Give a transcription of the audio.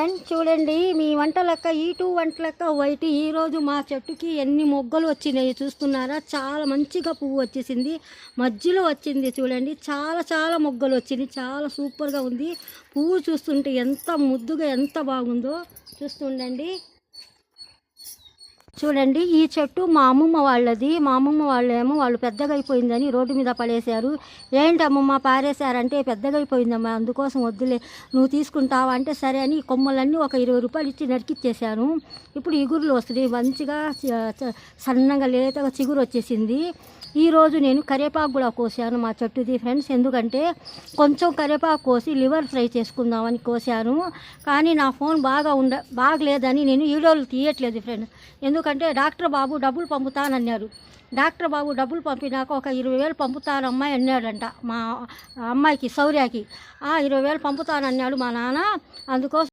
And చూడండి మీ వంట లెక్క ఈ2 వంట లెక్క వైట్ ఈరోజు మా చెట్టుకి ఎన్ని మొగ్గలు వచ్చినాయి చూస్తున్నారా. చాలా మంచిగా పువ్వు వచ్చేసింది, మధ్యలో వచ్చింది చూడండి. చాలా చాలా మొగ్గలు వచ్చింది, చాలా సూపర్గా ఉంది. పువ్వు చూస్తుంటే ఎంత ముద్దుగా ఎంత బాగుందో చూస్తుండండి. చూడండి ఈ చెట్టు మా అమ్మమ్మ వాళ్ళది. మా అమ్మమ్మ వాళ్ళేమో వాళ్ళు పెద్దగా అయిపోయిందని రోడ్డు మీద పడేశారు. ఏంటి అమ్మమ్మ పారేశారంటే పెద్దగా అయిపోయిందమ్మా, అందుకోసం వద్దులే నువ్వు తీసుకుంటావా అంటే సరే అని కొమ్మలన్నీ ఒక 20 రూపాయలు ఇచ్చి నరికిచ్చేసాను. ఇప్పుడు ఇగురులు వస్తుంది, మంచిగా సన్నగా లేతగా చిగురు వచ్చేసింది. ఈరోజు నేను కరివేపాకు కూడా కోసాను మా చెట్టుది ఫ్రెండ్స్. ఎందుకంటే కొంచెం కరివేపాకు కోసి లివర్ ఫ్రై చేసుకుందామని కోసాను. కానీ నా ఫోన్ బాగలేదని నేను వీడియోలు తీయట్లేదు ఫ్రెండ్స్. ఎందుకంటే డాక్టర్ బాబు డబ్బులు పంపుతానన్నారు. డాక్టర్ బాబు డబ్బులు పంపినాక ఒక 20,000 పంపుతానమ్మా అన్నాడంట మా అమ్మాయికి శౌర్యకి. 20,000 పంపుతానన్నాడు మా నాన్న. అందుకోసం